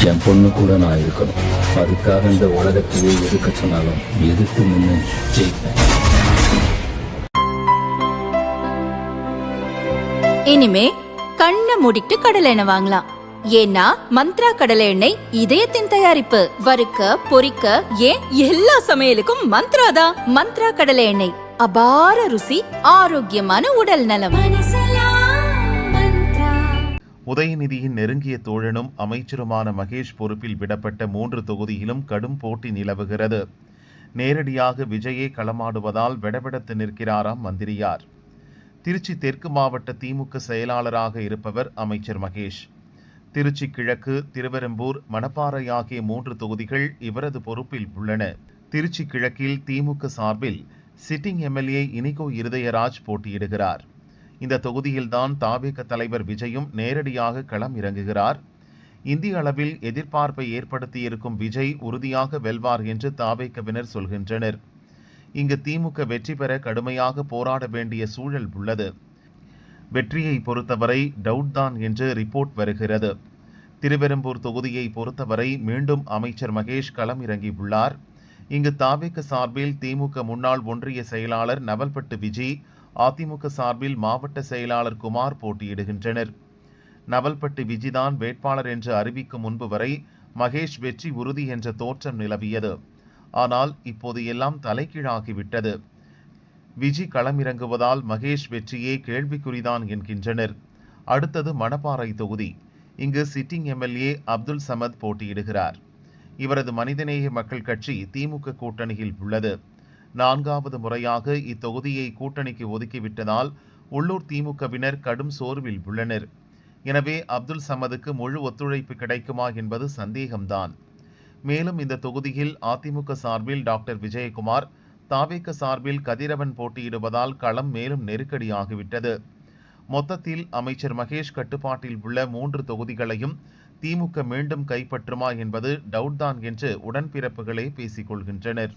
என் பொண்ணு கூட நான் இருக்கணும். அதுக்காக இந்த உலகத்தையே எதுக்க சொன்னாலும் எதிர்த்து நின்று ஜெயிப்பேன். இனிமே கண்ணை மூடிட்டு கடலை எண்ணெய் வாங்கலாம். ஏன்னா மந்த்ரா கடலை எண்ணெய் இதயத்தின் தயாரிப்பு. வறுக்க பொரிக்க ஏன் எல்லா சமையலுக்கும் மந்த்ரா தான். மந்த்ரா கடலை எண்ணெய், அபார ருசி, ஆரோக்கியமான உடல் நலம். உதயநிதியின் நெருங்கிய தோழனும் அமைச்சருமான மகேஷ் பொறுப்பில் விடப்பட்ட 3 தொகுதியிலும் கடும் போட்டி நிலவுகிறது. நேரடியாக விஜயே களமாடுவதால் வெடவெடத்து நிற்கிறாராம் மந்திரியார். திருச்சி தெற்கு மாவட்ட திமுக செயலாளராக இருப்பவர் அமைச்சர் மகேஷ். திருச்சி கிழக்கு, திருவெரும்பூர், மணப்பாறை ஆகிய 3 தொகுதிகள் இவரது பொறுப்பில் உள்ளன. திருச்சி கிழக்கில் திமுக சார்பில் சிட்டிங் எம்எல்ஏ இனிகோ இருதயராஜ் போட்டியிடுகிறார். இந்த தொகுதியில்தான் தாவேக தலைவர் விஜயும் நேரடியாக களம் இறங்குகிறார். இந்திய அளவில் எதிர்பார்ப்பை ஏற்படுத்தியிருக்கும் விஜய் உறுதியாக வெல்வார் என்று தாவேகவினர் சொல்கின்றனர். இங்கு திமுக வெற்றி பெற கடுமையாக போராட வேண்டிய சூழல் உள்ளது. வெற்றியை பொறுத்தவரை டவுட் தான் என்று ரிப்போர்ட் வருகிறது. திருவெரும்பூர் தொகுதியை பொறுத்தவரை மீண்டும் அமைச்சர் மகேஷ் களம் இறங்கியுள்ளார். இங்கு தாவேக சார்பில் திமுக முன்னாள் ஒன்றிய செயலாளர் நவல்பட்டு விஜி, அதிமுக சார்பில் மாவட்ட செயலாளர் குமார் போட்டியிடுகின்றனர். நவல்பட்டு விஜிதான் வேட்பாளர் என்று அறிவிக்கும் முன்பு வரை மகேஷ் வெற்றி உறுதி என்ற தோற்றம் நிலவியது. ஆனால் இப்போது எல்லாம் தலைகீழாகிவிட்டது. விஜி களமிறங்குவதால் மகேஷ் வெற்றியே கேள்விக்குறிதான் என்கின்றனர். அடுத்தது மணப்பாறை தொகுதி. இங்கு சிட்டிங் எம்எல்ஏ அப்துல் சமத் போட்டியிடுகிறார். இவரது மனிதநேய மக்கள் கட்சி திமுக கூட்டணியில் உள்ளது. 4வது முறையாக இத்தொகுதியை கூட்டணிக்கு ஒதுக்கிவிட்டதால் உள்ளூர் திமுகவினர் கடும் சோர்வில் உள்ளனர். எனவே அப்துல் சமதுக்கு முழு ஒத்துழைப்பு கிடைக்குமா என்பது சந்தேகம்தான். மேலும் இந்த தொகுதியில் அதிமுக சார்பில் டாக்டர் விஜயகுமார், தாவேக சார்பில் கதிரவன் போட்டியிடுவதால் களம் மேலும் நெருக்கடியாகிவிட்டது. மொத்தத்தில் அமைச்சர் மகேஷ் கட்டுப்பாட்டில் உள்ள 3 தொகுதிகளையும் திமுக மீண்டும் கைப்பற்றுமா என்பது டவுட் தான் என்று உடன்பிறப்புகளே பேசிக் கொள்கின்றனர்.